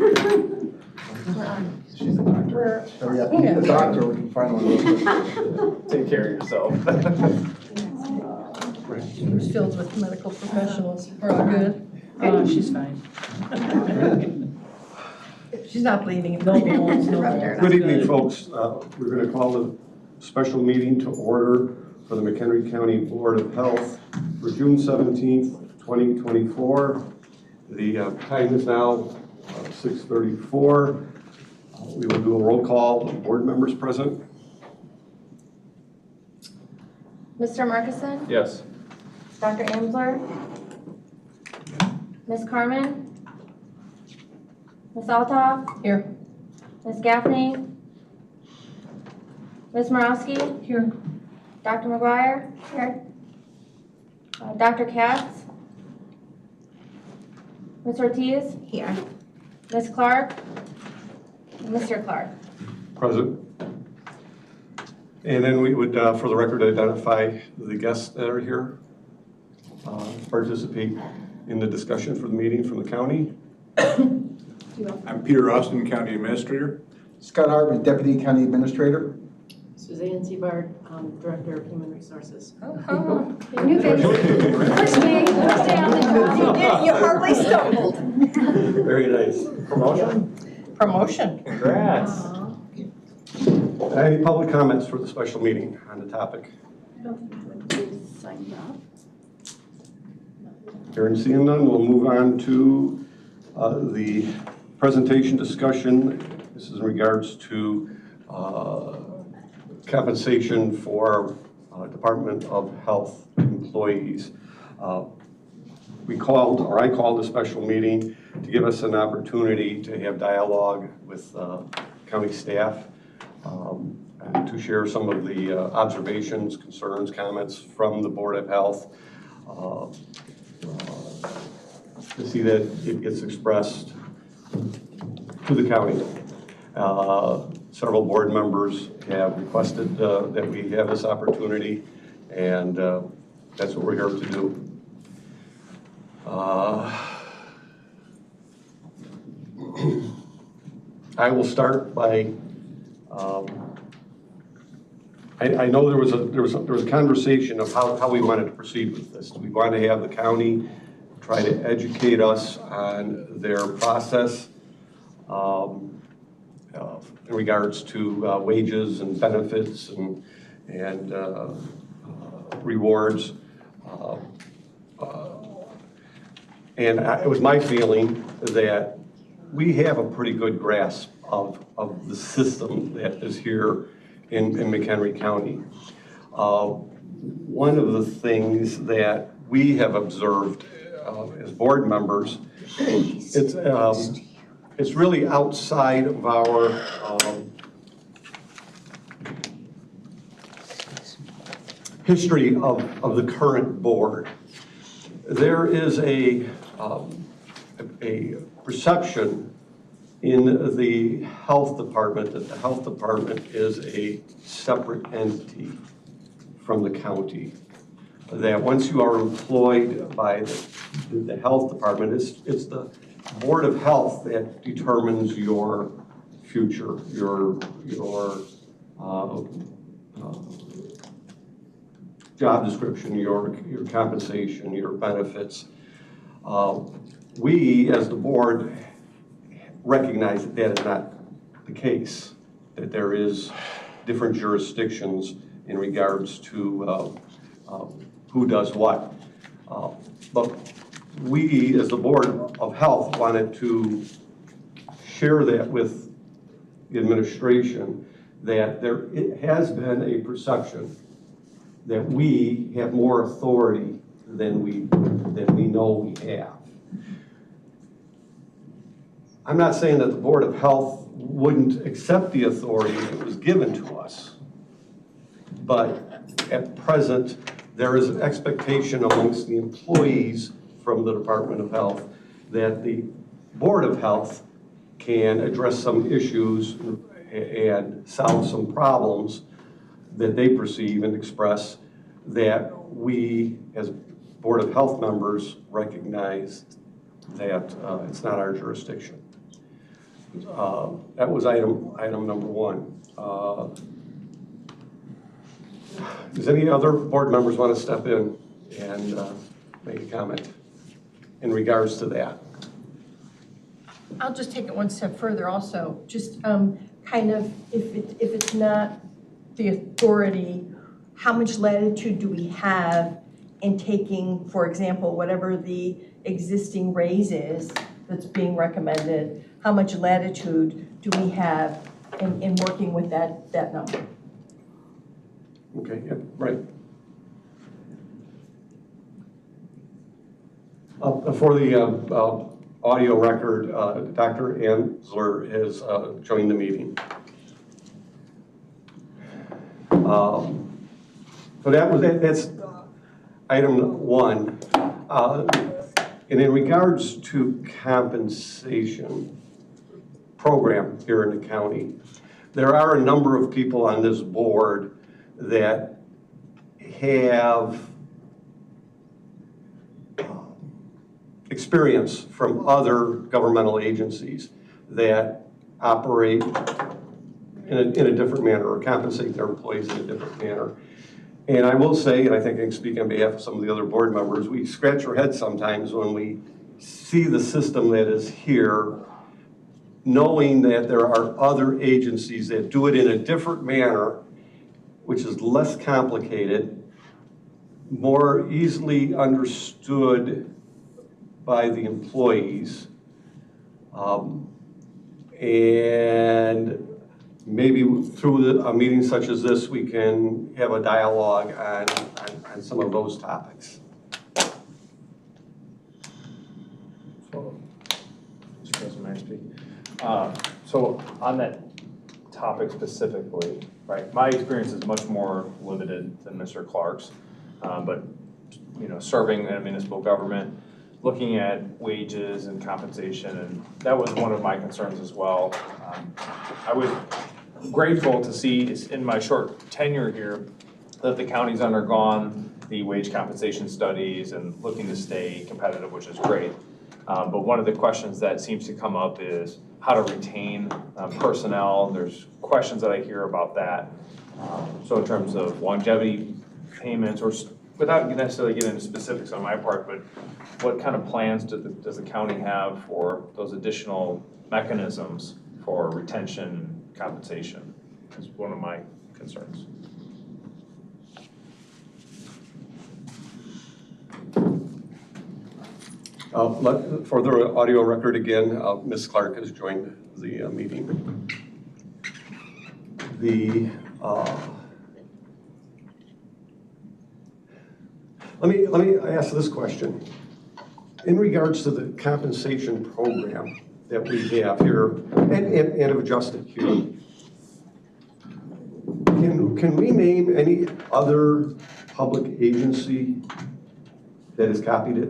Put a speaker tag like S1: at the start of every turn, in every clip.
S1: She's a doctor.
S2: Hurry up, the doctor, we can finally.
S1: Take care of yourself.
S3: It's filled with medical professionals. We're all good.
S4: She's fine.
S3: She's not bleeding. Nobody wants no more.
S5: Good evening, folks. We're going to call the special meeting to order for the McHenry County Board of Health for June 17th, 2024. The time is now 6:34. We will do a roll call of board members present.
S6: Mr. Markison?
S1: Yes.
S6: Dr. Amsler? Ms. Carmen? Ms. Altoff?
S3: Here.
S6: Ms. Gaffney? Ms. Morowski?
S3: Here.
S6: Dr. McGuire? Here. Dr. Katz? Ms. Ortiz?
S3: Here.
S6: Ms. Clark? And Mr. Clark?
S5: Present. And then we would, for the record, identify the guests that are here, participate in the discussion for the meeting from the county.
S7: I'm Peter Austin, County Administrator.
S2: Scott Harvey, Deputy County Administrator.
S4: Suzanne Seabart, Director of Human Resources.
S6: You guys, first day on the job.
S3: You hardly stumbled.
S5: Very nice. Promotion?
S3: Promotion.
S1: Congrats.
S5: Any public comments for the special meeting on the topic? Hearing and seeing none, we'll move on to the presentation discussion. This is in regards to compensation for Department of Health employees. I called a special meeting to give us an opportunity to have dialogue with county staff and to share some of the observations, concerns, comments from the Board of Health, to see that it gets expressed to the county. Several board members have requested that we have this opportunity, and that's what we're here to do. I will start by. I know there was a conversation of how we wanted to proceed with this. We want to have the county try to educate us on their process in regards to wages and benefits and rewards. And it was my feeling that we have a pretty good grasp of the system that is here in McHenry County. One of the things that we have observed as board members, it's really outside of our history of the current board. There is a perception in the health department that the health department is a separate entity from the county. That once you are employed by the health department, it's the Board of Health that determines your future, your job description, your compensation, your benefits. We, as the board, recognize that that is not the case, that there is different jurisdictions in regards to who does what. But we, as the Board of Health, wanted to share that with the administration that it has been a perception that we have more authority than we know we have. I'm not saying that the Board of Health wouldn't accept the authority that was given to us, but at present, there is an expectation amongst the employees from the Department of Health that the Board of Health can address some issues and solve some problems that they perceive and express that we, as Board of Health members, recognize that it's not our jurisdiction. That was item number one. Does any other board members want to step in and make a comment in regards to that?
S3: I'll just take it one step further also, just kind of, if it's not the authority, how much latitude do we have in taking, for example, whatever the existing raise is that's being recommended, how much latitude do we have in working with that number?
S5: Okay, yeah, right. For the audio record, Dr. Ansler has joined the meeting. So that's item one. And in regards to compensation program here in the county, there are a number of people on this board that have experience from other governmental agencies that operate in a different manner or compensate their employees in a different manner. And I will say, and I think I can speak on behalf of some of the other board members, we scratch our heads sometimes when we see the system that is here, knowing that there are other agencies that do it in a different manner, which is less complicated, more easily understood by the employees, and maybe through a meeting such as this, we can have a dialogue on some of those topics.
S1: So, Mr. President, may I speak? So on that topic specifically, right, my experience is much more limited than Mr. Clark's, but you know, serving in a municipal government, looking at wages and compensation, and that was one of my concerns as well. I was grateful to see in my short tenure here that the county's undergone the wage compensation studies and looking to stay competitive, which is great. But one of the questions that seems to come up is how to retain personnel. There's questions that I hear about that. So in terms of longevity payments, or without necessarily getting into specifics on my part, but what kind of plans does the county have for those additional mechanisms for retention and compensation? Is one of my concerns.
S5: For the audio record again, Ms. Clark has joined the meeting. Let me ask this question. In regards to the compensation program that we have here and have adjusted here, can we name any other public agency that has copied it,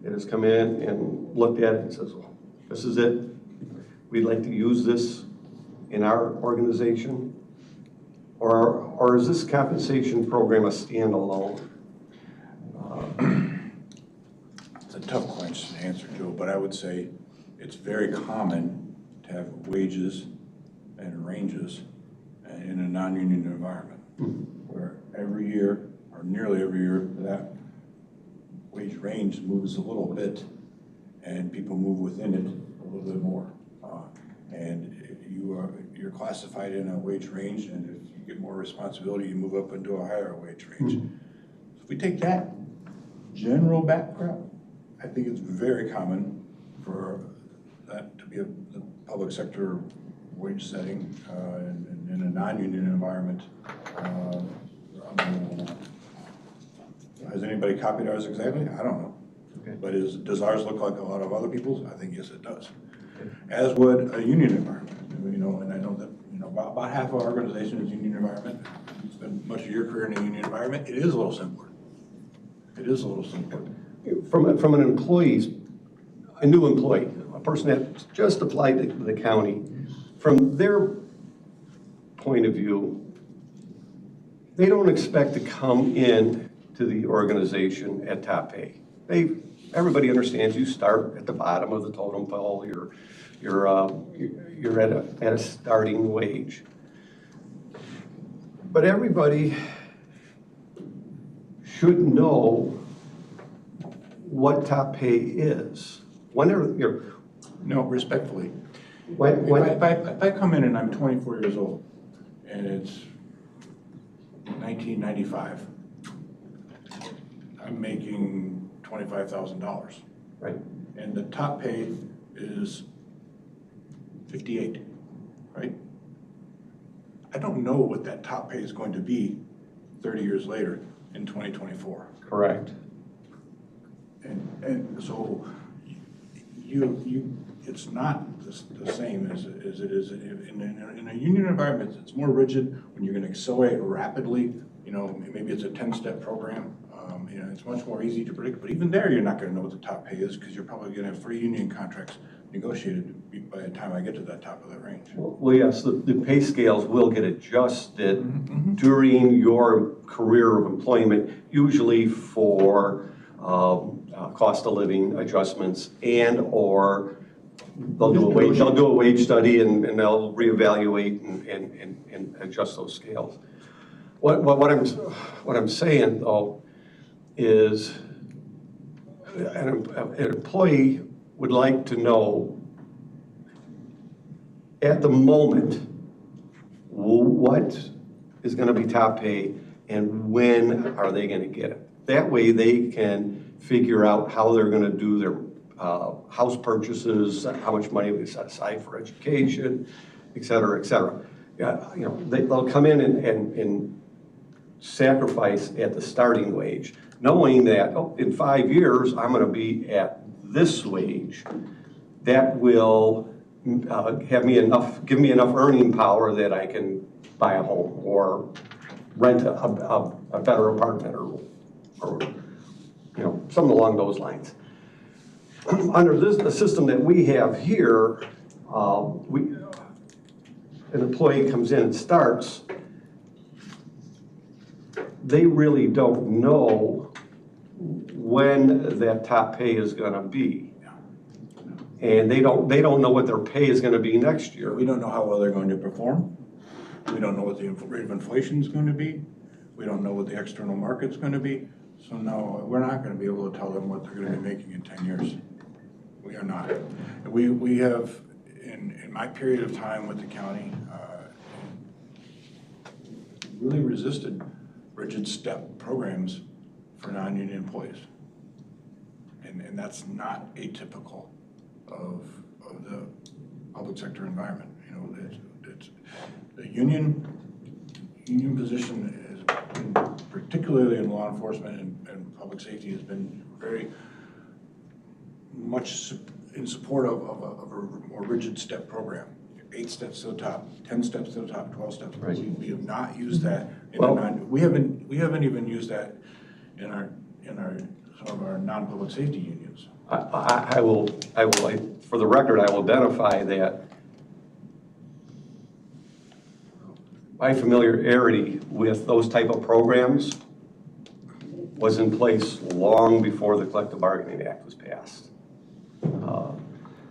S5: that has come in and looked at it and says, well, this is it, we'd like to use this in our organization? Or is this compensation program a standalone?
S7: It's a tough question to answer, Joe, but I would say it's very common to have wages and ranges in a non-union environment, where every year, or nearly every year, that wage range moves a little bit, and people move within it a little bit more. And you're classified in a wage range, and if you get more responsibility, you move up into a higher wage range. So if we take that general background, I think it's very common for that to be the public sector wage setting in a non-union environment. Has anybody copied ours exactly? I don't know. Okay. But does ours look like a lot of other people's? I think yes, it does. Okay. As would a union environment. You know, and I know that about half of our organization is union environment. You spend much of your career in a union environment. It is a little simpler. It is a little simpler.
S5: From an employee, a new employee, a person that just applied to the county, from their point of view, they don't expect to come in to the organization at top pay. Everybody understands you start at the bottom of the totem pole. You're You're at a starting wage. But everybody should know what top pay is. Whenever you're,
S7: No, respectfully.
S5: when,
S7: If I come in and I'm 24 years old, and it's 1995, I'm making $25,000,
S5: right,
S7: and the top pay is 58, right? I don't know what that top pay is going to be 30 years later in 2024.
S5: correct.
S7: And so it's not the same as it is in a union environment. It's more rigid when you're going to accelerate rapidly. You know, maybe it's a 10-step program. You know, it's much more easy to predict. But even there, you're not going to know what the top pay is because you're probably going to have 3 union contracts negotiated by the time I get to that top of that range.
S5: Well, yes, the pay scales will get adjusted during your career of employment, usually for cost of living adjustments and/or they'll do a wage study and they'll reevaluate and adjust those scales. What I'm saying though is an employee would like to know at the moment what is going to be top pay and when are they going to get it. That way they can figure out how they're going to do their house purchases, how much money they set aside for education, et cetera, et cetera. Yeah, you know, they'll come in and sacrifice at the starting wage, knowing that in 5 years I'm going to be at this wage. That will give me enough earning power that I can buy a home or rent a better apartment or you know, something along those lines. Under the system that we have here, an employee comes in and starts, they really don't know when that top pay is going to be. And they don't know what their pay is going to be next year.
S7: We don't know how well they're going to perform. We don't know what the rate of inflation is going to be. We don't know what the external market's going to be. So no, we're not going to be able to tell them what they're going to be making in 10 years. We are not. We have, in my period of time with the county, really resisted rigid step programs for non-union employees. And that's not atypical of the public sector environment. You know, it's the union position has been, particularly in law enforcement and public safety, has been very much in support of a more rigid step program. 8 steps to the top, 10 steps to the top, 12 steps.
S5: Right.
S7: We have not used that. We haven't even used that in some of our non-public safety unions.
S5: I will, for the record, I will identify that my familiarity with those type of programs was in place long before the Collective Bargaining Act was passed.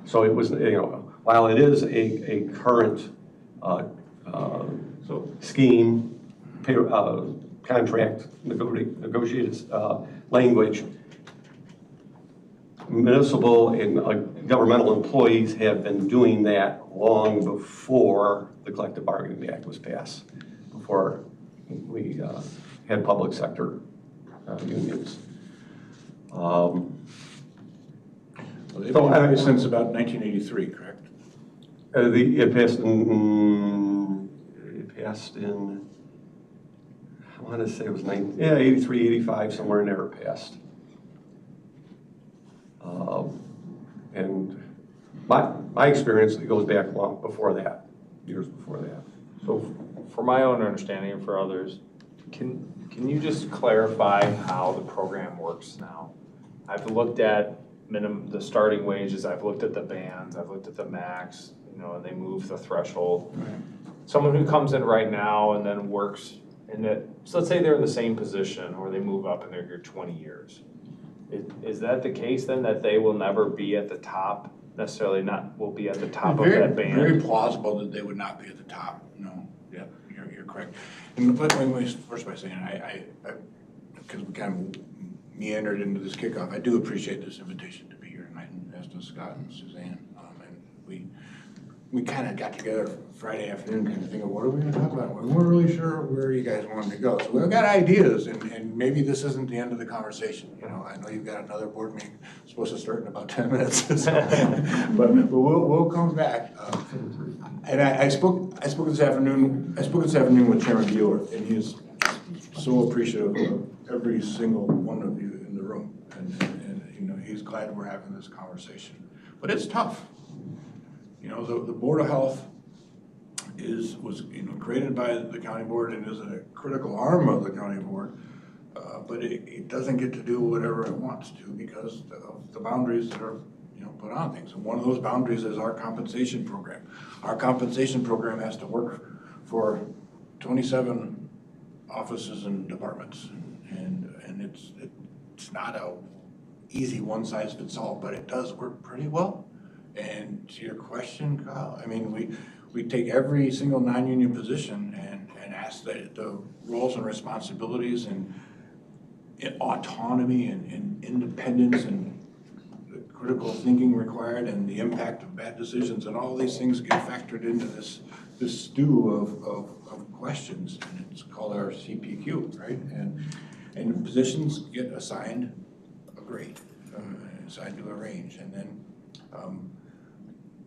S5: So it was, you know, while it is a current scheme, contract, negotiated language, municipal and governmental employees have been doing that long before the Collective Bargaining Act was passed, before we had public sector unions.
S7: Well, they've been in place since about 1983, correct?
S5: It passed in, I want to say it was 83, 85, somewhere in there it passed. And my experience, it goes back long before that, years before that.
S1: So for my own understanding and for others, can you just clarify how the program works now? I've looked at the starting wages, I've looked at the bands, I've looked at the max, you know, and they move the threshold.
S7: Right.
S1: Someone who comes in right now and then works in it, so let's say they're in the same position or they move up and they're here 20 years. Is that the case then, that they will never be at the top necessarily will be at the top of
S7: Very-
S1: that band.
S7: Very plausible that they would not be at the top, no, yeah, you're correct. And let me first by saying, because we kind of meandered into this kickoff, I do appreciate this invitation to be here tonight, and as does Scott and Suzanne. And we kind of got together Friday afternoon, kind of thinking, what are we gonna talk about? We weren't really sure where you guys wanted to go, so we've got ideas, and maybe this isn't the end of the conversation, you know, I know you've got another board meeting supposed to start in about 10 minutes, so, but we'll come back. And I spoke this afternoon with Chairman Bueller, and he is so appreciative of every single one of you in the room, and you know, he's glad we're having this conversation, but it's tough. You know, the Board of Health was created by the county board and is a critical arm of the county board, but it doesn't get to do whatever it wants to because of the boundaries that are put on things. And one of those boundaries is our compensation program. Our compensation program has to work for 27 offices and departments, and it's not a easy one-size-fits-all, but it does work pretty well. And to your question, Kyle, I mean, we take every single non-union position and ask the roles and responsibilities and autonomy and independence and the critical thinking required and the impact of bad decisions and all these things get factored into this stew of questions, and it's called our CPQ, right? And positions get assigned a grade, assigned to a range, and then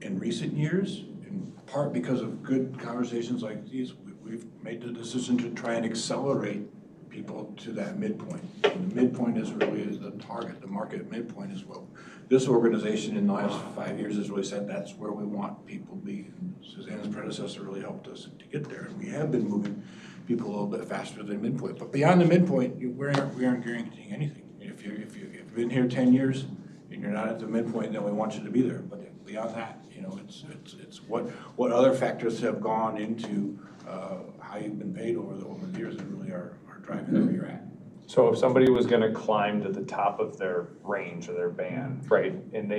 S7: in recent years, in part because of good conversations like these, we've made the decision to try and accelerate people to that midpoint. And the midpoint is really the target, the market midpoint is what this organization in the last 5 years has really said that's where we want people to be. And Suzanne's predecessor really helped us to get there. And we have been moving people a little bit faster than midpoint. But beyond the midpoint, we aren't guaranteeing anything. If you've been here 10 years and you're not at the midpoint, then we want you to be there. But beyond that, it's what other factors have gone into how you've been paid over the years that really are driving where you're at.
S1: So if somebody was gonna climb to the top of their range or their band, right, and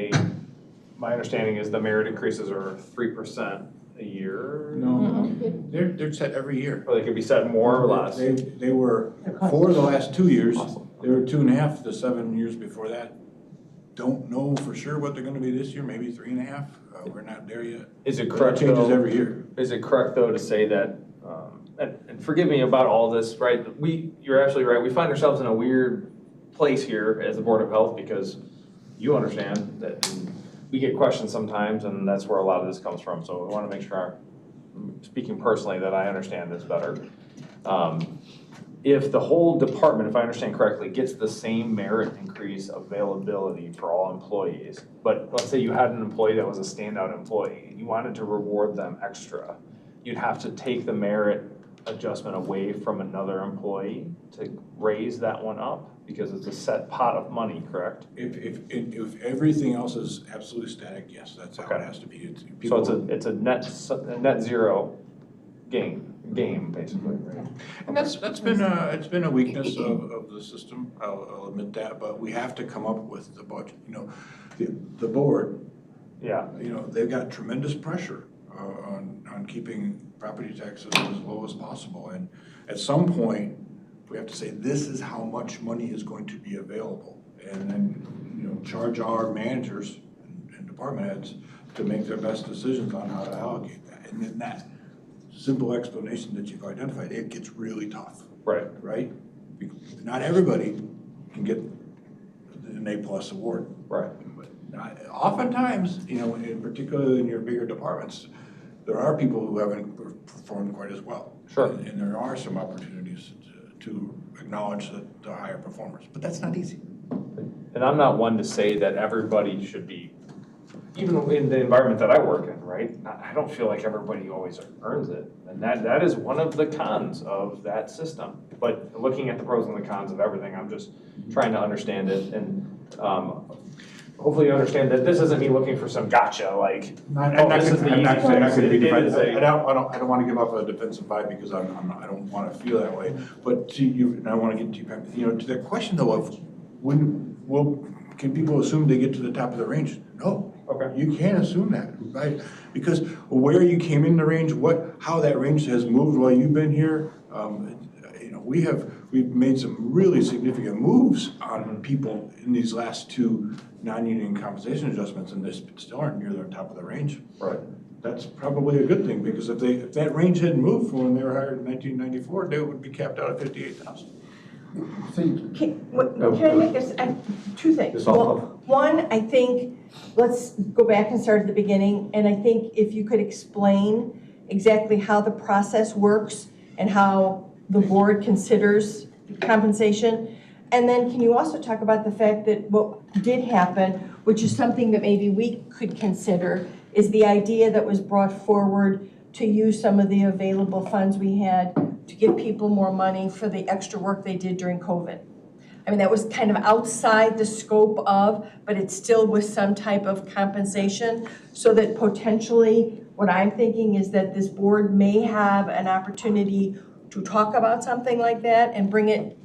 S1: my understanding is the merit increases are 3% a year?
S7: No, they're set every year.
S1: Or they could be set more or less?
S7: They were, for the last 2 years,
S1: Awesome.
S7: they were 2.5 the 7 years before that. Don't know for sure what they're gonna be this year, maybe 3.5. We're not there yet.
S1: Is it
S7: But
S1: correct
S7: it changes
S1: though?
S7: every year.
S1: Is it correct though to say that, and forgive me about all this, right? You're absolutely right. We find ourselves in a weird place here as the Board of Health because you understand that we get questions sometimes and that's where a lot of this comes from. So I want to make sure, speaking personally, that I understand this better. If the whole department, if I understand correctly, gets the same merit increase availability for all employees, but let's say you had an employee that was a standout employee and you wanted to reward them extra, you'd have to take the merit adjustment away from another employee to raise that one up because it's a set pot of money, correct?
S7: If everything else is absolutely static, yes, that's how it
S1: Okay.
S7: has to be.
S1: So it's a net zero game basically, right?
S7: And it's been a weakness of the system, I'll admit that, but we have to come up with the budget. The board,
S1: Yeah,
S7: they've got tremendous pressure on keeping property taxes as low as possible. And at some point, we have to say, this is how much money is going to be available. And then, charge our managers and department heads to make their best decisions on how to allocate that. And then that simple explanation that you've identified, it gets really tough. Right? Not everybody can get an A+ award.
S1: right.
S7: But oftentimes, particularly in your bigger departments, there are people who haven't performed quite as well.
S1: Sure.
S7: And there are some opportunities to acknowledge the higher performers, but that's not easy.
S1: And I'm not one to say that everybody should be, even in the environment that I work in, right? I don't feel like everybody always earns it. And that is one of the cons of that system. But looking at the pros and the cons of everything, I'm just trying to understand it. And hopefully you understand that this isn't me looking for some gotcha, like, this is the easy fix.
S7: I don't want to give off a defensive vibe because I don't want to feel that way. But to you, and I want to get to you, to the question though of can people assume they get to the top of the range? No.
S1: Okay.
S7: You can't assume that, right? Because where you came in the range, how that range has moved while you've been here, you know, we've made some really significant moves on people in these last two non-union compensation adjustments, and they still aren't near the top of the range.
S1: Right.
S7: That's probably a good thing, because if that range hadn't moved from when they were hired in 1994, they would be capped out at 58,000.
S3: Can I make two things?
S5: It's all-
S3: One, I think, let's go back and start at the beginning, and I think if you could explain exactly how the process works and how the board considers compensation. And then can you also talk about the fact that what did happen, which is something that maybe we could consider, is the idea that was brought forward to use some of the available funds we had to give people more money for the extra work they did during COVID. I mean, that was kind of outside the scope of, but it still was some type of compensation, so that potentially, what I'm thinking is that this board may have an opportunity to talk about something like that and bring it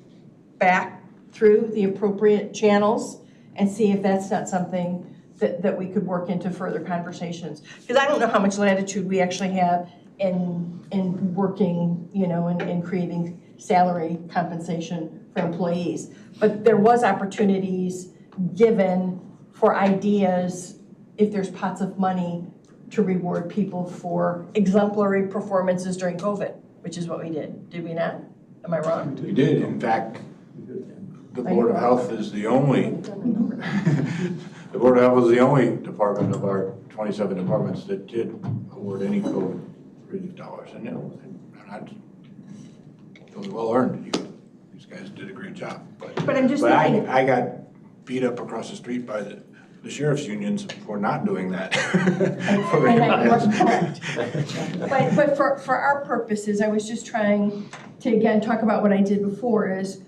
S3: back through the appropriate channels and see if that's not something that we could work into further conversations. Because I don't know how much latitude we actually have in working, you know, in creating salary compensation for employees. But there was opportunities given for ideas, if there's pots of money, to reward people for exemplary performances during COVID, which is what we did we not? Am I wrong?
S7: We did, in fact, the Board of Health is the only, the Board of Health was the only department of our 27 departments that did award any COVID relief dollars. And, you know, it was well earned. These guys did a great job.
S3: But I'm just thinking.
S7: I got beat up across the street by the sheriff's unions for not doing that.
S3: And I was correct. But for our purposes, I was just trying to, again, talk about what I did before, is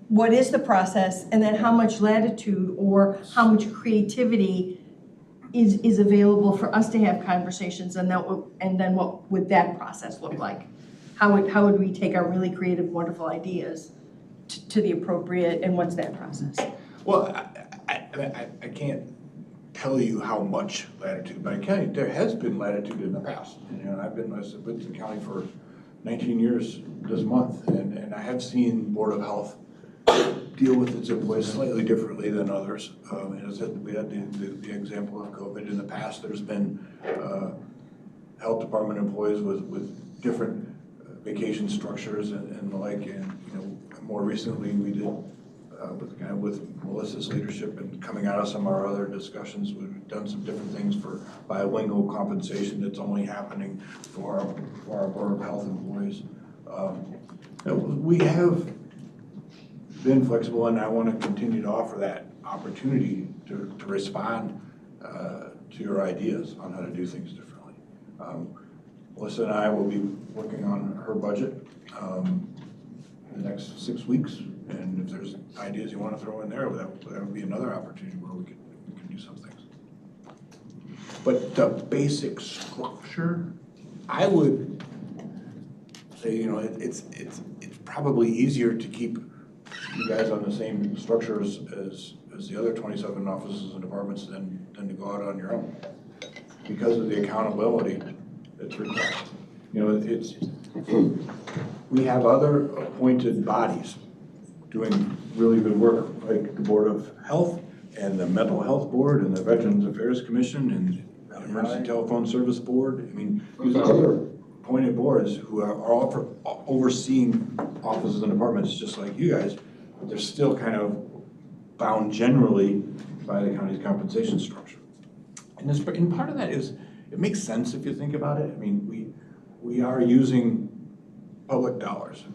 S3: what is the process, and then how much latitude or how much creativity is available for us to have conversations, and then what would that process look like? How would we take our really creative, wonderful ideas to the appropriate, and what's that process?
S7: Well, I can't tell you how much latitude, but I can tell you there has been latitude in the past. You know, I've been with Woodson County for 19 years this month, and I have seen Board of Health deal with its employees slightly differently than others. As we had the example of COVID in the past, there's been health department employees with different vacation structures and the like. And you know, more recently we did with Melissa's leadership and coming out of some of our other discussions, we've done some different things for bilingual compensation that's only happening for our Board of Health employees. We have been flexible, and I want to continue to offer that opportunity to respond to your ideas on how to do things differently. Melissa and I will be working on her budget in the next 6 weeks, and if there's ideas you want to throw in there, that would be another opportunity where we can do some things. But the basic structure, I would say, you know, it's probably easier to keep you guys on the same structures as the other 27 offices and departments than to go out on your own, because of the accountability that's required. You know, we have other appointed bodies doing really good work, like the Board of Health and the Mental Health Board and the Veterans Affairs Commission and the Emergency Telephone Service Board. I mean, these are other appointed boards who are all for overseeing offices and departments just like you guys, but they're still kind of bound generally by the county's compensation structure. And part of that is, it makes sense if you think about it. I mean, we are using public dollars.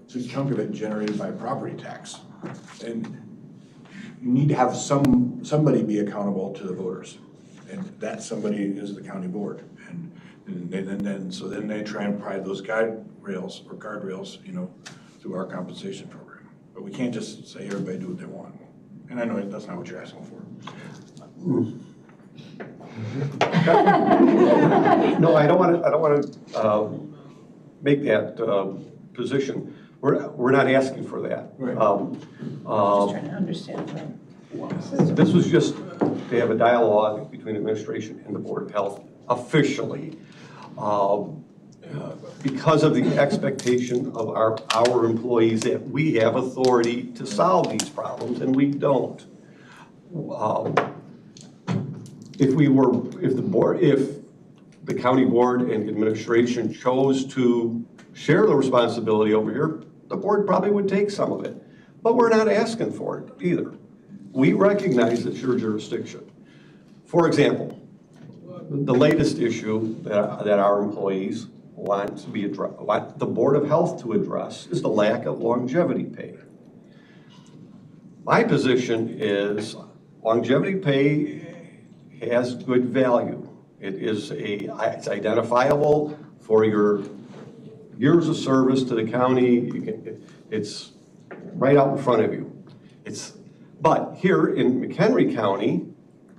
S7: It's a chunk of it generated by property tax. And you need to have somebody be accountable to the voters. And that somebody is the county board. And then they try and provide those guardrails, you know, through our compensation program. But we can't just say everybody do what they want. And I know that's not what you're asking for.
S5: No, I don't want to make that position. We're not asking for that.
S7: Right.
S3: Just trying to understand.
S5: This was just to have a dialogue between administration and the Board of Health officially. Because of the expectation of our employees that we have authority to solve these problems, and we don't. If the county board and administration chose to share the responsibility over here, the board probably would take some of it. But we're not asking for it either. We recognize it's your jurisdiction. For example, the latest issue that our employees want the Board of Health to address is the lack of longevity pay. My position is longevity pay has good value. It's identifiable for your years of service to the county. It's right out in front of you. But here in McHenry County,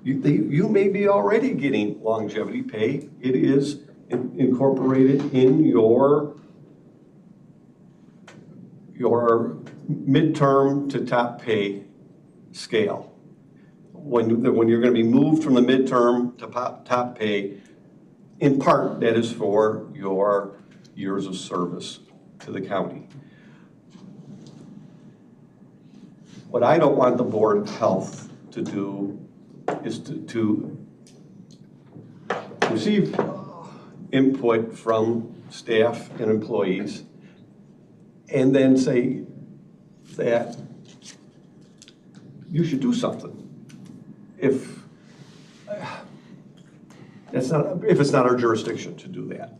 S5: you may be already getting longevity pay. It is incorporated in your midterm to top pay scale. When you're going to be moved from the midterm to top pay, in part that is for your years of service to the county. What I don't want the Board of Health to do is to receive input from staff and employees and then say that you should do something if it's not our jurisdiction to do that.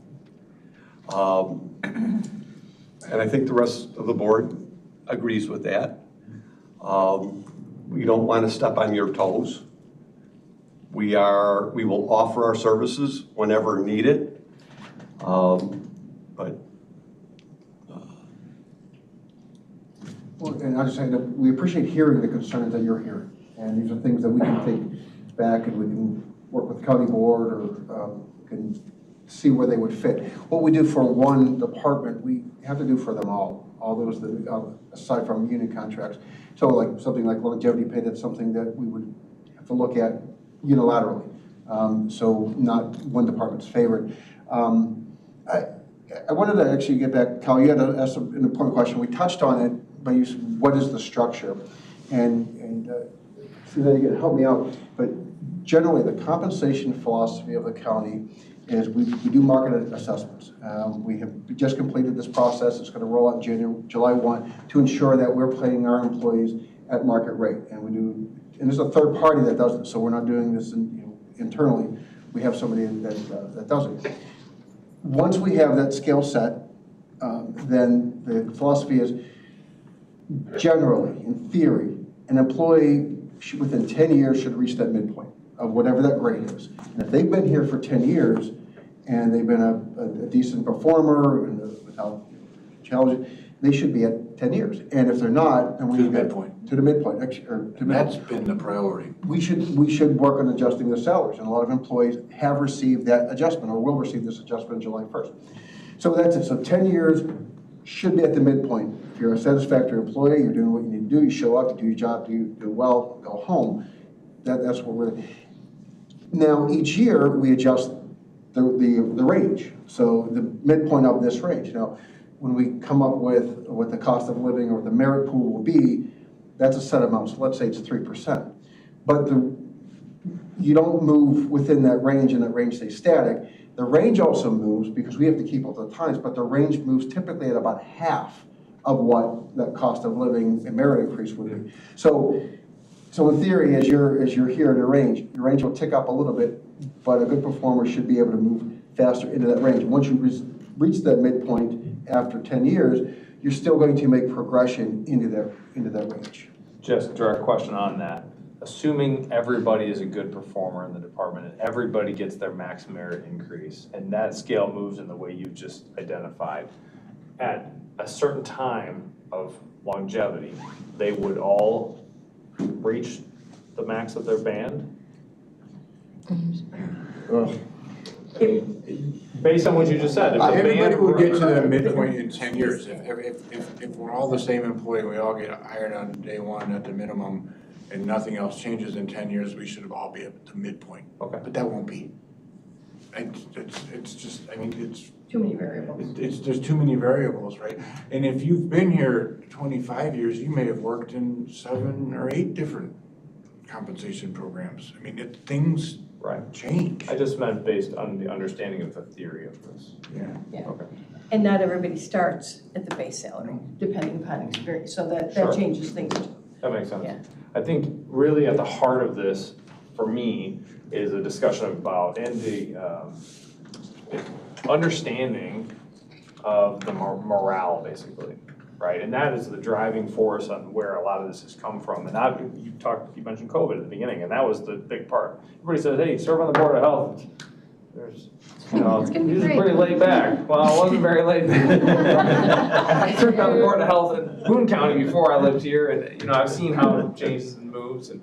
S5: And I think the rest of the board agrees with that. We don't want to step on your toes. We will offer our services whenever needed.
S2: Well, and I just say that we appreciate hearing the concerns that you're hearing. And these are things that we can take back and we can work with the county board or can see where they would fit. What we do for one department, we have to do for them all those that, aside from union contracts. So like something like longevity pay, that's something that we would have to look at unilaterally. So not one department's favored. I wanted to actually get back, Cal, you had to ask an important question. We touched on it, but you said, what is the structure? And see that you can help me out, but generally the compensation philosophy of the county is we do market assessments. We have just completed this process. It's going to roll out July 1 to ensure that we're paying our employees at market rate. And there's a third party that does it, so we're not doing this internally. We have somebody that does it. Once we have that scale set, then the philosophy is generally, in theory, an employee within 10 years should reach that midpoint of whatever that grade is. And if they've been here for 10 years and they've been a decent performer and without challenges, they should be at 10 years. And if they're not, then we
S7: To the midpoint.
S2: To the midpoint.
S7: That's been the priority.
S2: We should work on adjusting the salaries, and a lot of employees have received that adjustment or will receive this adjustment July 1st. So that's it. So 10 years should be at the midpoint. If you're a satisfactory employee, you're doing what you need to do, you show up, you do your job, you do well, go home. That's what we're. Now each year we adjust the range. So the midpoint of this range. Now, when we come up with what the cost of living or what the merit pool will be, that's a set amount. So let's say it's 3%. But you don't move within that range and that range stays static. The range also moves because we have to keep up the times, but the range moves typically at about half of what that cost of living and merit increase would be. So in theory, as you're here in your range will tick up a little bit, but a good performer should be able to move faster into that range. Once you reach that midpoint after 10 years, you're still going to make progression into that range.
S1: Just a direct question on that. Assuming everybody is a good performer in the department and everybody gets their max merit increase and that scale moves in the way you just identified, at a certain time of longevity, they would all reach the max of their band? Based on what you just said, if the
S7: Everybody
S1: band
S7: will get to that midpoint in 10 years. If we're all the same employee, we all get hired on day one at the minimum, and nothing else changes in 10 years, we should all be at the midpoint.
S1: Okay.
S7: But that won't be. It's just, I mean,
S3: Too many variables.
S7: there's too many variables, right? And if you've been here 25 years, you may have worked in 7 or 8 different compensation programs. I mean, things
S1: Right.
S7: change.
S1: I just meant based on the understanding of the theory of this.
S7: Yeah.
S1: Okay.
S3: And not everybody starts at the base salary, depending upon experience, so that
S1: Sure.
S3: changes things.
S1: That makes sense.
S3: Yeah.
S1: I think really at the heart of this, for me, is a discussion about, and the understanding of the morale, basically, right? And that is the driving force on where a lot of this has come from. And you mentioned COVID at the beginning, and that was the big part. Everybody said, hey, serve on the Board of Health. There's, you know,
S6: It's gonna be
S1: this is
S6: great.
S1: pretty laid back. Well, I wasn't very laid back. I served on the Board of Health in Boone County before I lived here, and, you know, I've seen how it changes and moves, and,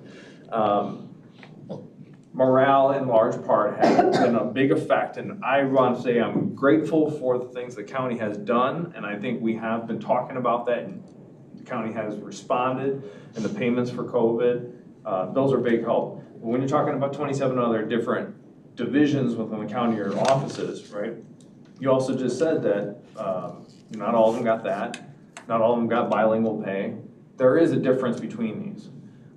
S1: morale in large part has been a big effect, and I want to say I'm grateful for the things the county has done, and I think we have been talking about that, and the county has responded, and the payments for COVID, those are big help. But when you're talking about 27 other different divisions within the county or offices, right? You also just said that not all of them got that, not all of them got bilingual pay. There is a difference between these.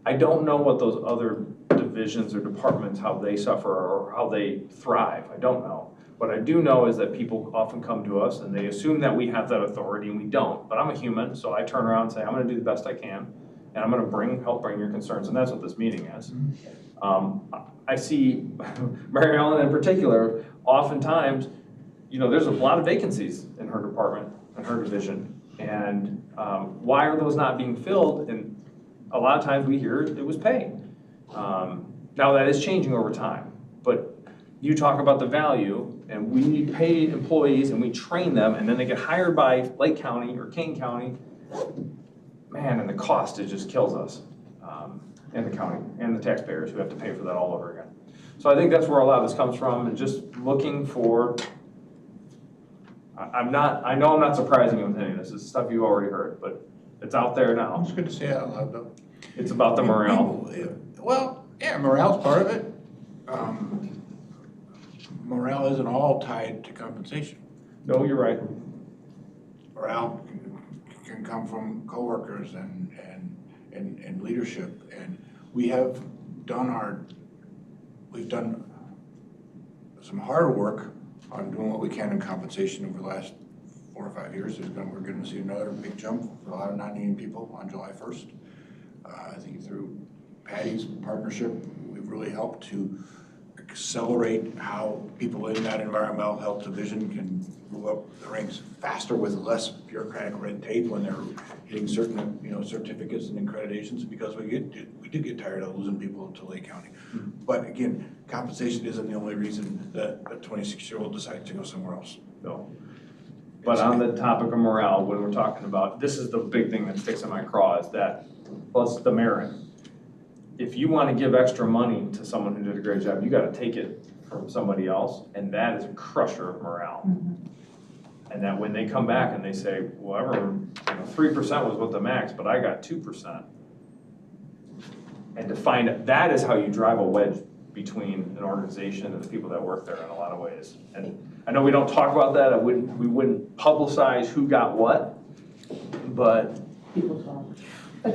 S1: I don't know what those other divisions or departments, how they suffer or how they thrive. I don't know. What I do know is that people often come to us and they assume that we have that authority, and we don't. But I'm a human, so I turn around and say, I'm gonna do the best I can, and I'm gonna help bring your concerns, and that's what this meeting is. I see Mary Ellen in particular, oftentimes, you know, there's a lot of vacancies in her department, in her division. And why are those not being filled? And a lot of times we hear it was pay. Now that is changing over time, but you talk about the value, and we pay employees and we train them, and then they get hired by Lake County or Kane County. Man, and the cost, it just kills us, and the county, and the taxpayers who have to pay for that all over again. So I think that's where a lot of this comes from, and just looking for, I know I'm not surprising you with any of this, it's stuff you already heard, but it's out there now.
S7: It's good to say it out loud, though.
S1: It's about the morale.
S7: Well, yeah, morale's part of it. Morale isn't all tied to compensation.
S1: No, you're right.
S7: Morale can come from coworkers and leadership. And we've done some hard work on doing what we can in compensation over the last 4 or 5 years. We're going to see another big jump for a lot of non-union people on July 1st. I think through Patty's partnership, we've really helped to accelerate how people in that environmental health division can move up the ranks faster with less bureaucratic red tape when they're hitting certain, certificates and accreditations, because we do get tired of losing people to Lake County. But again, compensation isn't the only reason that a 26-year-old decides to go somewhere else.
S1: No. But on the topic of morale, when we're talking about, this is the big thing that sticks in my craw, is that, plus the merit. If you want to give extra money to someone who did a great job, you got to take it from somebody else, and that is a crusher of morale. And that when they come back and they say, whatever, 3% was what the max, but I got 2%. And to find that is how you drive a wedge between an organization and the people that work there in a lot of ways. And I know we don't talk about that. We wouldn't publicize who got what, but
S4: People talk.
S3: But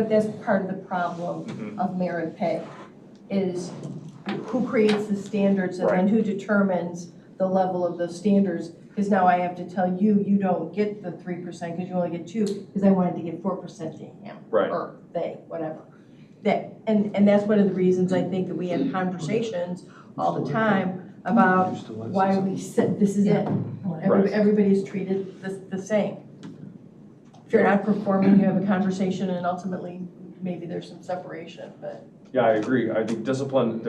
S3: that's part of the problem of merit pay, is who creates the standards and then
S1: Right.
S3: who determines the level of those standards. Because now I have to tell you, you don't get the 3% because you only get 2%, because I wanted to give 4% to him.
S1: Right.
S3: Or they, whatever. And that's one of the reasons I think that we have conversations all the time about why we said this is it.
S1: Right.
S3: Everybody's treated the same. If you're not performing, you have a conversation, and ultimately, maybe there's some separation, but.
S1: yeah, I agree. I think discipline,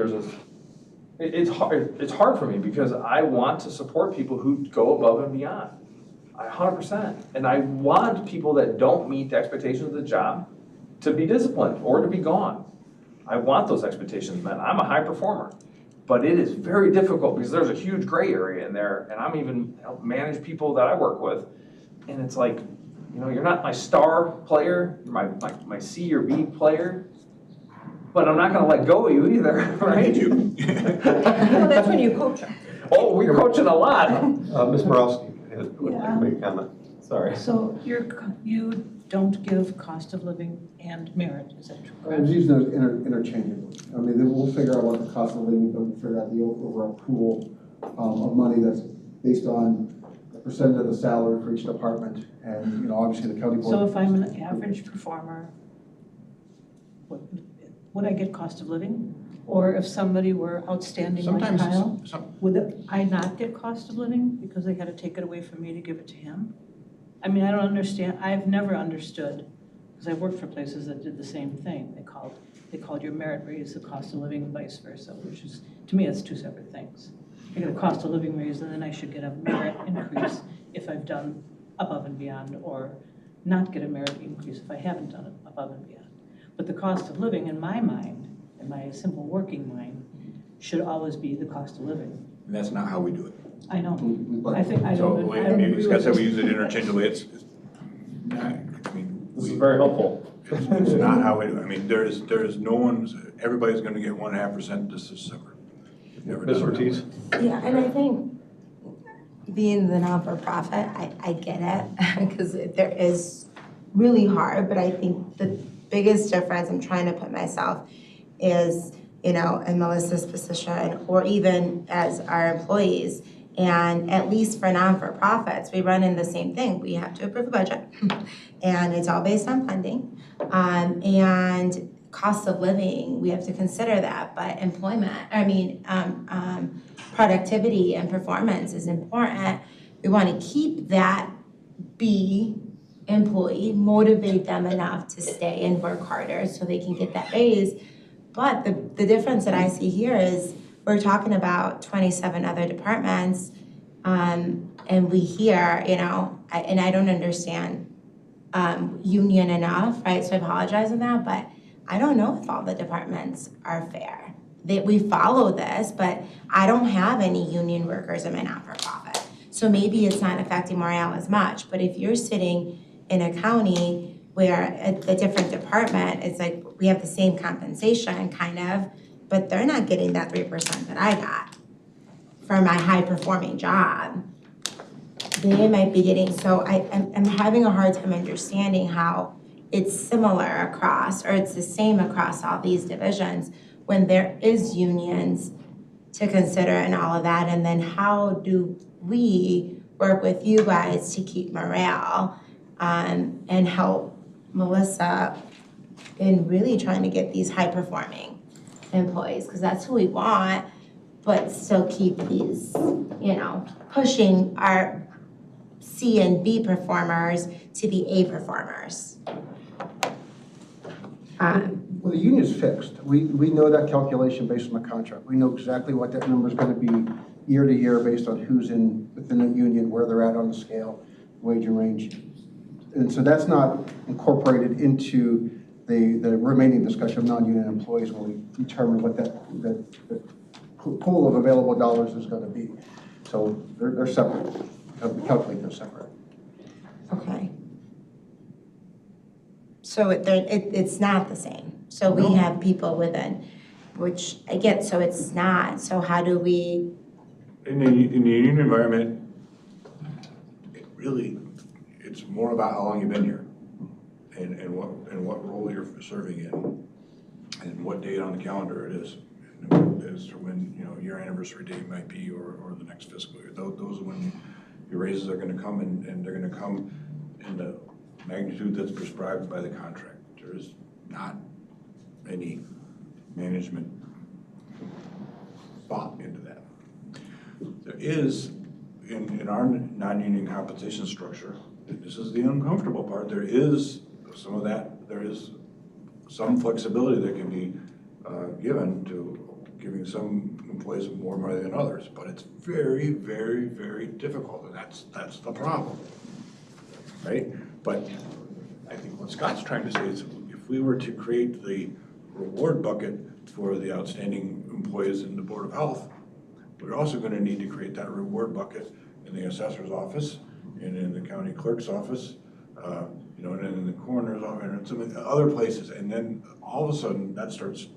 S1: it's hard for me because I want to support people who go above and beyond. 100%. And I want people that don't meet the expectations of the job to be disciplined or to be gone. I want those expectations met. I'm a high performer. But it is very difficult because there's a huge gray area in there, and I'm even help manage people that I work with. And it's like, you're not my star player, you're my C or B player.
S8: but I'm not gonna let go of you either, right?
S3: Well, that's when you coach them.
S8: Oh, we're coaching a lot.
S5: Ms. Borowski would like to make a comment.
S8: Sorry.
S9: So you don't give cost of living and merit, is that
S2: I was
S9: correct?
S2: using those interchangeably. I mean, then we'll figure out what the cost of living, but we'll figure out the overall pool of money that's based on the percent of the salary for each department. And, obviously the county board.
S9: So if I'm an average performer, would I get cost of living? Or if somebody were outstanding like
S7: Sometimes,
S9: Kyle, would I not get cost of living because they had to take it away from me to give it to him? I mean, I don't understand, I've never understood, because I've worked for places that did the same thing. They called your merit raise the cost of living and vice versa, which is, to me, it's two separate things. I get a cost of living raise and then I should get a merit increase if I've done above and beyond, or not get a merit increase if I haven't done it above and beyond. But the cost of living, in my mind, in my simple working mind, should always be the cost of living.
S7: And that's not how we do it.
S9: I know,
S2: But-
S9: I think, I
S7: So,
S9: don't
S7: like,
S9: agree
S7: Scott
S9: with
S7: said, we
S9: this.
S7: use it interchangeably, it's not, I mean.
S1: This is very helpful.
S7: It's not how we do it. I mean, there is no one's, everybody's gonna get 1.5% this December. We've never
S5: Ms.
S7: done it that
S5: Ortiz?
S7: way.
S10: Yeah, and I think being the non-for-profit, I get it, because there is really hard, but I think the biggest difference I'm trying to put myself is, in Melissa's position, or even as our employees, and at least for non-for-profits, we run in the same thing. We have to approve a budget, and it's all based on funding, and cost of living, we have to consider that, but productivity and performance is important. We want to keep that employee, motivate them enough to stay and work harder so they can get that raise. But the difference that I see here is we're talking about 27 other departments, and we hear, and I don't understand union enough, right? So I apologize on that, but I don't know if all the departments are fair. We follow this, but I don't have any union workers in my not-for-profit. So maybe it's not affecting morale as much, but if you're sitting in a county where a different department, it's like we have the same compensation kind of, but they're not getting that 3% that I got for my high-performing job. They might be getting, so I'm having a hard time understanding how it's similar across, or it's the same across all these divisions when there is unions to consider and all of that, and then how do we work with you guys to keep morale and help Melissa in really trying to get these high-performing employees, because that's who we want, but still keep these, pushing our C and B performers to be A performers.
S2: Well, the union's fixed. We know that calculation based on the contract. We know exactly what that number's gonna be year to year based on who's within the union, where they're at on the scale, wage and range. And so that's not incorporated into the remaining discussion of non-union employees when we determine what the pool of available dollars is gonna be. So they're separate. We calculate them separate.
S10: Okay. So it's not the same. So we have people within, which I get, so it's not. So how do we?
S7: In the union environment, it's more about how long you've been here and what role you're serving in and what date on the calendar it is. As to when, your anniversary date might be or the next fiscal year. Those are when your raises are gonna come and they're gonna come in the magnitude that's prescribed by the contract. There is not any management thought into that. There is, in our non-union compensation structure, and this is the uncomfortable part, there is some of that, there is some flexibility that can be given to giving some employees more money than others, but it's very, very, very difficult, and that's the problem, right? But I think what Scott's trying to say is if we were to create the reward bucket for the outstanding employees in the Board of Health, we're also going to need to create that reward bucket in the assessor's office and in the county clerk's office, and in the coroner's office and some other places. And then all of a sudden that starts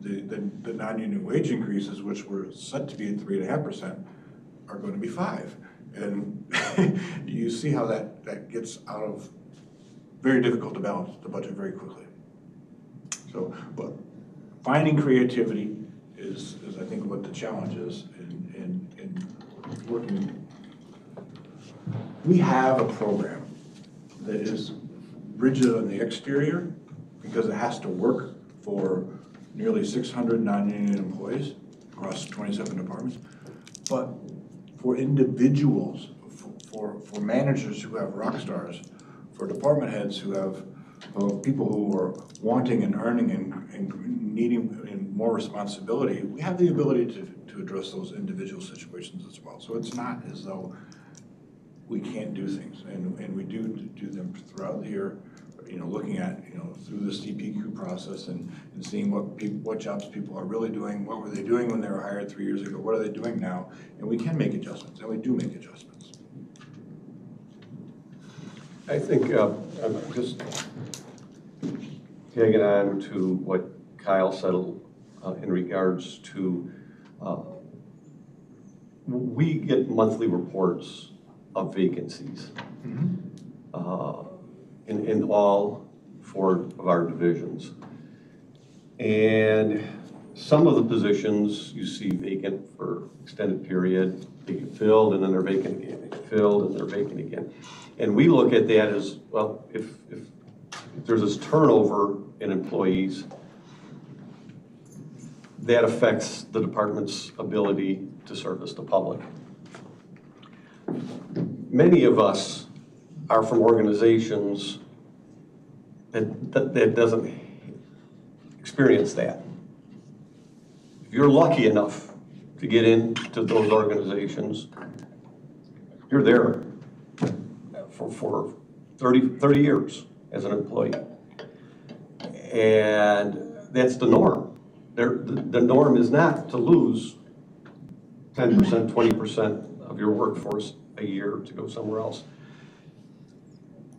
S7: the non-union wage increases, which were set to be at 3.5%, are going to be 5%. And you see how that gets out of, very difficult to balance the budget very quickly. So, but finding creativity is I think what the challenge is in working. We have a program that is rigid on the exterior because it has to work for nearly 600 non-union employees across 27 departments. But for individuals, for managers who have rock stars, for department heads who have people who are wanting and earning and needing more responsibility, we have the ability to address those individual situations as well. So it's not as though we can't do things, and we do them throughout the year, looking at, through the CPQ process and seeing what jobs people are really doing, what were they doing when they were hired 3 years ago, what are they doing now, and we can make adjustments, and we do make adjustments.
S5: I think I'm just tagging on to what Kyle said in regards to, we get monthly reports of vacancies in all 4 of our divisions. And some of the positions you see vacant for extended period, they get filled and then they're vacant again, they get filled and they're vacant again. And we look at that as, well, if there's this turnover in employees, that affects the department's ability to service the public. Many of us are from organizations that doesn't experience that. If you're lucky enough to get into those organizations, you're there for 30 years as an employee. And that's the norm. The norm is not to lose 10%, 20% of your workforce a year to go somewhere else.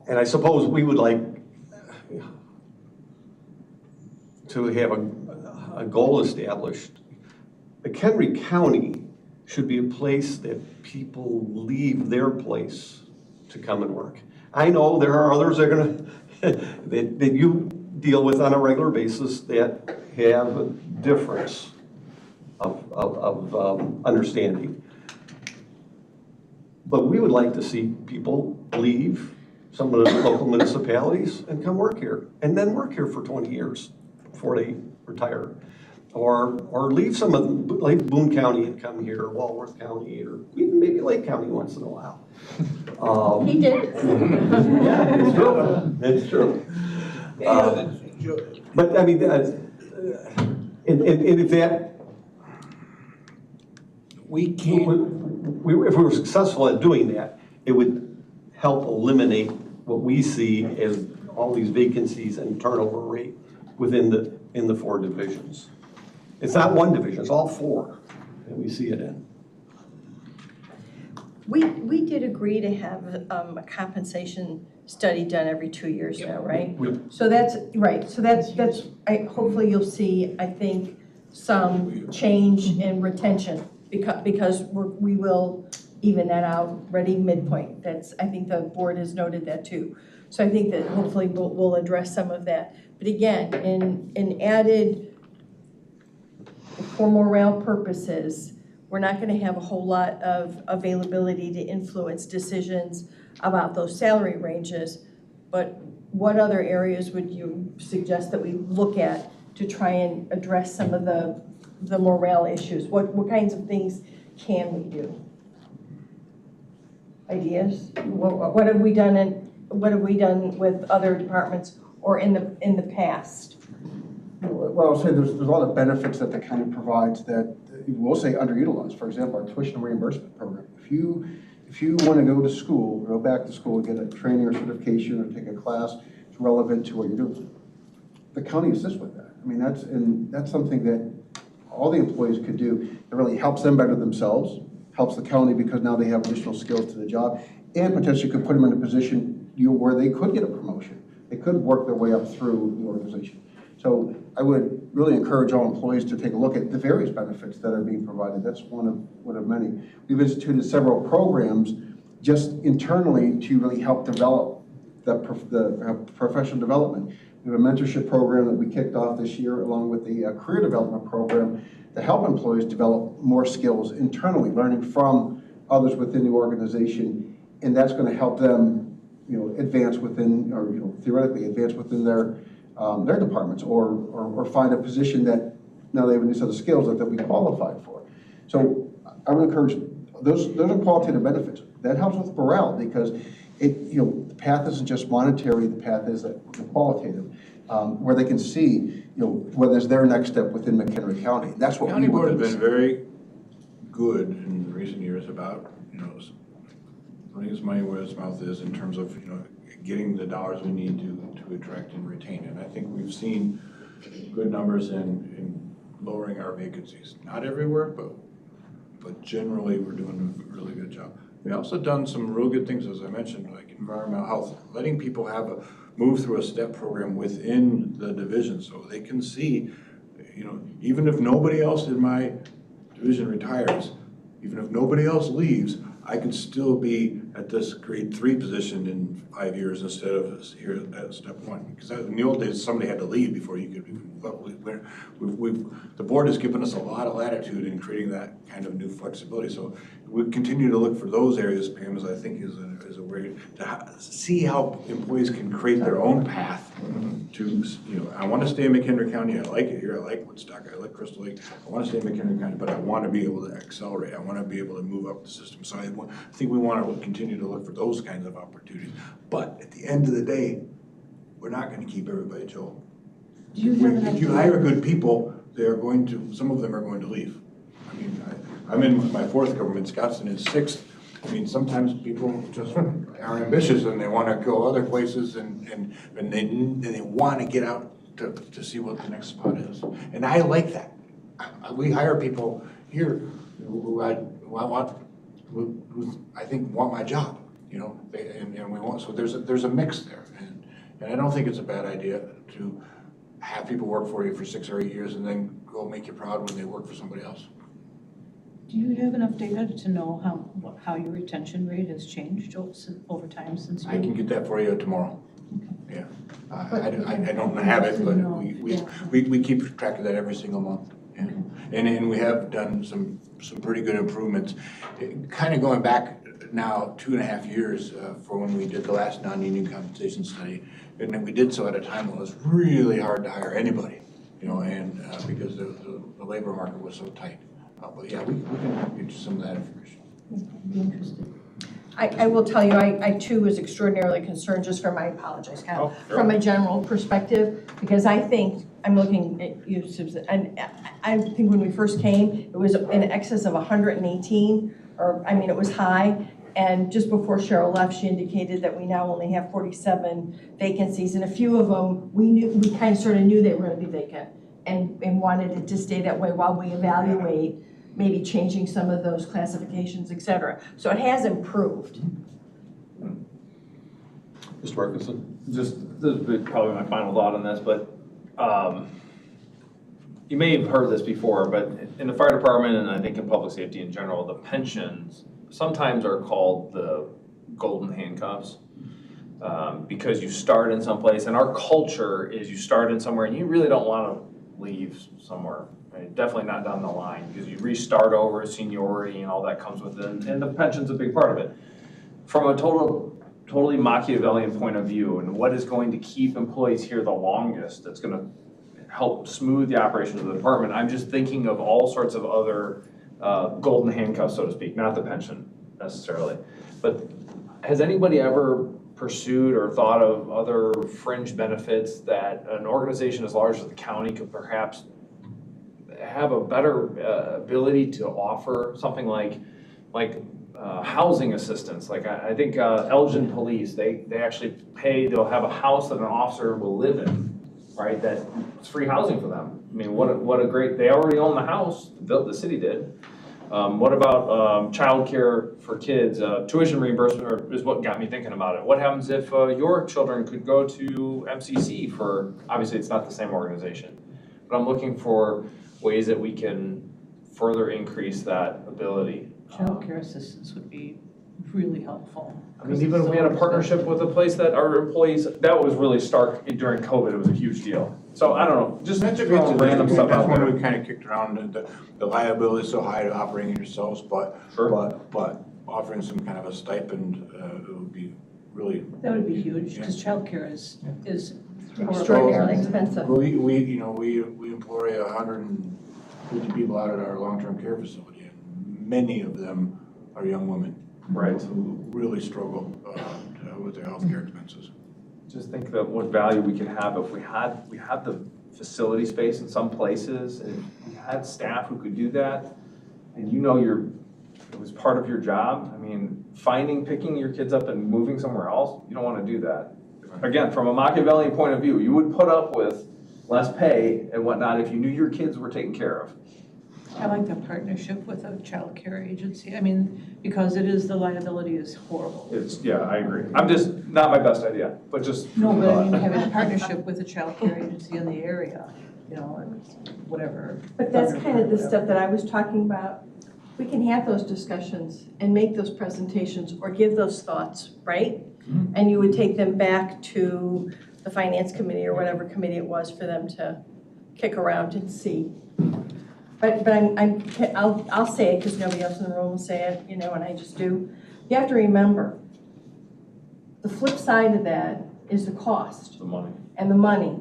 S5: And I suppose we would like to have a goal established. McHenry County should be a place that people leave their place to come and work. I know there are others that are gonna that you deal with on a regular basis that have a difference of understanding. But we would like to see people leave some of the local municipalities and come work here, and then work here for 20 years before they retire. Or leave some of them, like Boone County and come here, or Walworth County, or even maybe Lake County once in a while.
S3: He did.
S5: Yeah, it's true. It's true. But I mean, and if that,
S7: We can't.
S5: if we were successful at doing that, it would help eliminate what we see as all these vacancies and turnover rate within the 4 divisions. It's not 1 division, it's all 4 that we see it in.
S3: We did agree to have a compensation study done every 2 years now, right? So that's, right, so that's, hopefully you'll see, I think, some change in retention because we will even that out, ready midpoint. That's, I think the board has noted that too. So I think that hopefully we'll address some of that. But again, in added, for morale purposes, we're not going to have a whole lot of availability to influence decisions about those salary ranges. But what other areas would you suggest that we look at to try and address some of the morale issues? What kinds of things can we do? Ideas? What have we done with other departments or in the past?
S2: Well, I'll say there's a lot of benefits that the county provides that we'll say underutilized. For example, our tuition reimbursement program. If you want to go to school, go back to school, get a training or certification or take a class that's relevant to what you're doing, the county assists with that. I mean, that's something that all the employees could do. It really helps them better themselves, helps the county because now they have additional skills to the job, and potentially could put them in a position where they could get a promotion. They could work their way up through the organization. So I would really encourage all employees to take a look at the various benefits that are being provided. That's one of many. We've instituted several programs just internally to really help develop the professional development. We have a mentorship program that we kicked off this year along with the career development program to help employees develop more skills internally, learning from others within the organization, and that's going to help them, advance within, or theoretically advance within their departments, or find a position that now they have a new set of skills that they'll be qualified for. So I would encourage those are qualitative benefits. That helps with morale because the path isn't just monetary. The path is qualitative, where they can see, whether it's their next step within McHenry County. That's what
S7: County
S2: we
S7: Board
S2: want
S7: has
S2: to
S7: been very good in recent years about, putting its money where its mouth is in terms of, getting the dollars we need to attract and retain. And I think we've seen good numbers in lowering our vacancies. Not everywhere, but generally we're doing a really good job. We also done some real good things, as I mentioned, like environmental health, letting people move through a step program within the division so they can see, even if nobody else in my division retires, even if nobody else leaves, I could still be at this grade 3 position in 5 years instead of here at step 1. Because in the old days, somebody had to leave before you could move up. The board has given us a lot of latitude in creating that kind of new flexibility. So we continue to look for those areas, Pam, as I think is a way to see how employees can create their own path to, I want to stay in McHenry County. I like it here. I like Woodstock. I like Crystal Lake. I want to stay in McHenry County, but I want to be able to accelerate. I want to be able to move up the system. So I think we want to continue to look for those kinds of opportunities. But at the end of the day, we're not going to keep everybody, Joel. If you hire good people, some of them are going to leave. I mean, I'm in my 4th government, Scott's in his 6th. I mean, sometimes people just are ambitious and they want to go other places and they want to get out to see what the next spot is. And I like that. We hire people here who I think want my job, and we want, so there's a mix there. And I don't think it's a bad idea to have people work for you for 6 or 8 years and then go make you proud when they work for somebody else.
S9: Do you have enough data to know how your retention rate has changed over time since you?
S5: I can get that for you tomorrow. Yeah, I don't have it, but we keep track of that every single month. Yeah. And we have done some pretty good improvements. Kind of going back now 2.5 years for when we did the last non-union compensation study, and then we did so at a time when it was really hard to hire anybody, and because the labor market was so tight. But yeah, we can get you some of that information.
S9: I'd be interested.
S3: I will tell you, I too was extraordinarily concerned just from, I apologize, Kyle, from a general perspective, because I think, I'm looking at you, Susan, and I think when we first came, it was in excess of 118, it was high, and just before Cheryl left, she indicated that we now only have 47 vacancies, and a few of them, we kind of sort of knew they were going to be vacant, and wanted it to stay that way while we evaluate maybe changing some of those classifications, et cetera. So it has improved.
S5: Mr. Markinson?
S1: This is probably my final thought on this, but you may have heard this before, but in the fire department, and I think in public safety in general, the pensions sometimes are called the golden handcuffs because you start in some place, and our culture is you start in somewhere and you really don't want to leave somewhere. Right? Definitely not down the line, because you restart over, seniority and all that comes with it, and the pension's a big part of it. From a totally Machiavellian point of view, and what is going to keep employees here the longest, that's going to help smooth the operations of the department, I'm just thinking of all sorts of other golden handcuffs, so to speak, not the pension necessarily. But has anybody ever pursued or thought of other fringe benefits that an organization as large as the county could perhaps have a better ability to offer? Something like housing assistance. Like I think Elgin Police, they actually they'll have a house that an officer will live in, right? That's free housing for them. I mean, what a great, they already own the house, the city did. What about childcare for kids? Tuition reimbursement is what got me thinking about it. What happens if your children could go to MCC for, obviously it's not the same organization, but I'm looking for ways that we can further increase that ability.
S9: Childcare assistance would be really helpful.
S1: I mean, even if we had a partnership with a place that our employees, that was really stark during COVID, it was a huge deal. So I don't know, just
S7: That's a
S1: throwing
S7: great
S1: random stuff out
S7: That's
S1: there.
S7: when we kind of kicked around the liability is so high to operating it yourselves, but offering some kind of a stipend, it would be really.
S9: That would be huge, because childcare is
S3: Extraordinarily expensive.
S7: We employ 150 people out at our long-term care facility, and many of them are young women.
S1: Right.
S7: Who really struggle with their healthcare expenses.
S1: Just think that what value we could have if we had the facility space in some places and we had staff who could do that. And it was part of your job. I mean, picking your kids up and moving somewhere else, you don't want to do that. Again, from a Machiavellian point of view, you would put up with less pay and whatnot if you knew your kids were taken care of.
S9: I like the partnership with a child care agency. I mean, because the liability is horrible.
S1: Yeah, I agree. I'm just, not my best idea, but just.
S9: No, but I mean, having a partnership with a child care agency in the area, and whatever.
S3: But that's kind of the stuff that I was talking about. We can have those discussions and make those presentations or give those thoughts, right? And you would take them back to the finance committee or whatever committee it was for them to kick around and see. But I'll say it because nobody else in the room will say it, and I just do. You have to remember, the flip side of that is the cost.
S1: The money.
S3: And the money.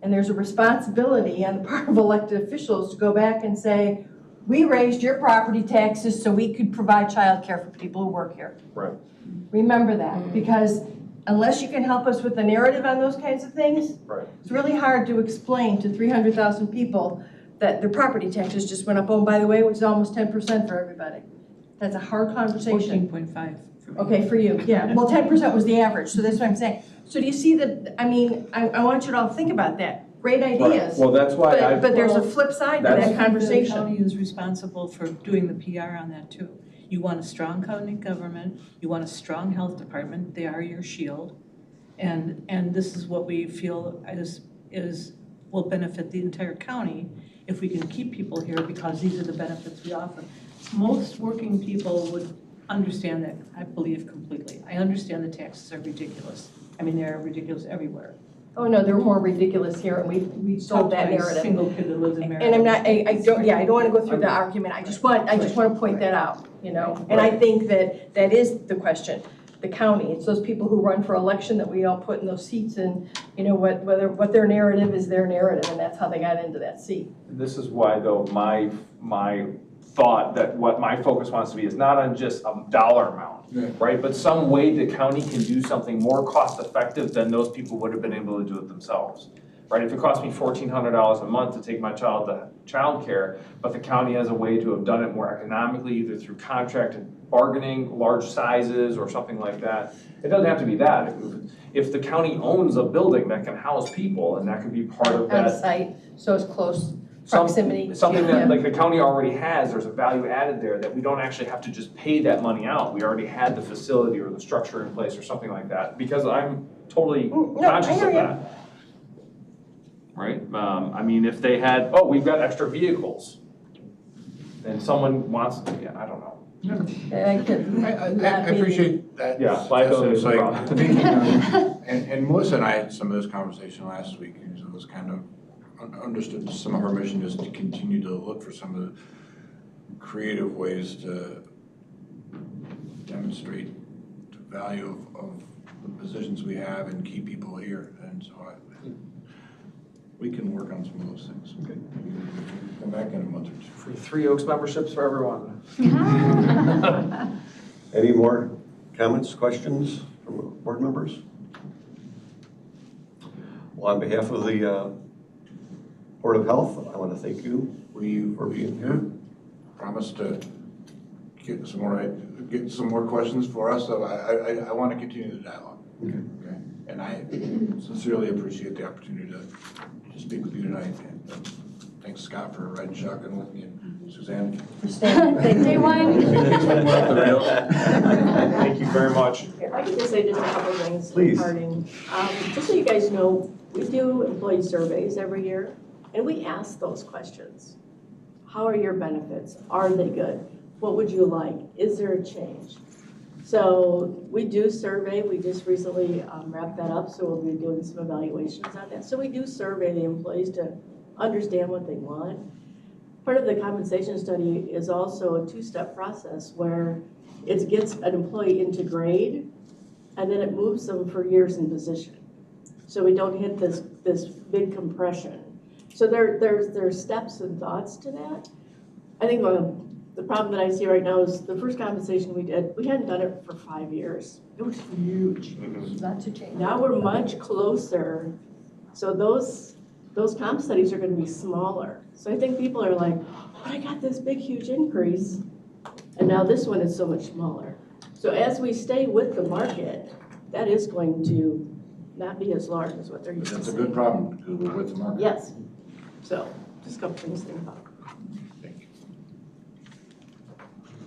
S3: And there's a responsibility on the part of elected officials to go back and say, we raised your property taxes so we could provide childcare for people who work here.
S1: Right.
S3: Remember that, because unless you can help us with the narrative on those kinds of things,
S1: Right.
S3: it's really hard to explain to 300,000 people that their property taxes just went up. Oh, and by the way, it was almost 10% for everybody. That's a hard conversation.
S9: 14.5 for me.
S3: Okay, for you, yeah. Well, 10% was the average, so that's what I'm saying. So do you see I want you to all think about that. Great ideas.
S1: Well, that's why
S3: But there's a flip side to that
S9: The
S3: conversation.
S9: county is responsible for doing the PR on that too. You want a strong county government, you want a strong health department, they are your shield. And this is what we feel will benefit the entire county if we can keep people here, because these are the benefits we offer. Most working people would understand that, I believe, completely. I understand the taxes are ridiculous. I mean, they're ridiculous everywhere.
S3: Oh, no, they're more ridiculous here, and we sold that narrative.
S9: Single kid that lives in Maryland.
S3: And I'm not, I don't want to go through the argument. I just want to point that out, And I think that is the question. The county, it's those people who run for election that we all put in those seats, and what their narrative is their narrative, and that's how they got into that seat.
S1: This is why, though, my thought that what my focus wants to be is not on just a dollar amount, right? But some way the county can do something more cost effective than those people would have been able to do it themselves, right? If it cost me $1,400 a month to take my child to childcare, but the county has a way to have done it more economically, either through contracted bargaining, large sizes, or something like that. It doesn't have to be that. If the county owns a building that can house people, and that could be part of that.
S3: On site, so it's close proximity.
S1: Something that like the county already has, there's a value added there that we don't actually have to just pay that money out. We already had the facility or the structure in place or something like that, because I'm totally conscious of that. Right? I mean, if they had, we've got extra vehicles, then someone wants, I don't know.
S7: I appreciate that.
S1: Yeah, liability is a
S7: It's
S1: problem.
S7: thinking and Melissa and I had some of this conversation last week, and it was kind of understood some of our mission is to continue to look for some of the creative ways to demonstrate the value of the positions we have and keep people here. And so we can work on some of those things. Okay. Come back in a month or two.
S1: Free Three Oaks memberships for everyone.
S5: Any more comments, questions from board members? Well, on behalf of the Board of Health, I want to thank you for being here.
S7: Promised to get some more questions for us, so I want to continue the dialogue. Okay. And I sincerely appreciate the opportunity to speak with you tonight. And thanks, Scott, for riding shotgun with me and Suzanne?
S6: Day one.
S1: Thank you very much.
S4: If I could just say just a couple of things.
S5: Please.
S4: Regarding, just so you guys know, we do employee surveys every year, and we ask those questions. How are your benefits? Are they good? What would you like? Is there a change? So we do survey, we just recently wrapped that up, so we'll be doing some evaluations on that. So we do survey the employees to understand what they want. Part of the compensation study is also a two-step process where it gets an employee into grade, and then it moves them for years in position. So we don't hit this big compression. So there's steps and thoughts to that. I think the problem that I see right now is the first compensation we did, we hadn't done it for 5 years. It was huge.
S3: Lots of change.
S4: Now we're much closer. So those comp studies are gonna be smaller. So I think people are like, but I got this big, huge increase. And now this one is so much smaller. So as we stay with the market, that is going to not be as large as what they're used to
S7: That's a
S4: seeing.
S7: good problem, because we're with the market.
S4: Yes. So just a couple things to think about.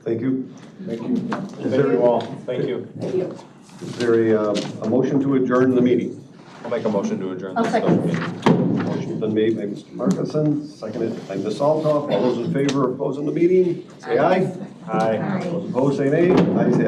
S5: Thank you.
S7: Thank you.
S1: Thank you all. Thank you.
S4: Thank you.
S5: Is there a motion to adjourn the meeting?
S1: I'll make a motion to adjourn
S6: I'll
S1: this
S6: second.
S1: special meeting.
S5: Motion's been made by Mr. Markison, seconded by Ms. Altough. All those in favor of closing the meeting, say aye.
S1: Aye.
S5: Those opposed, say nay. Ayes have it.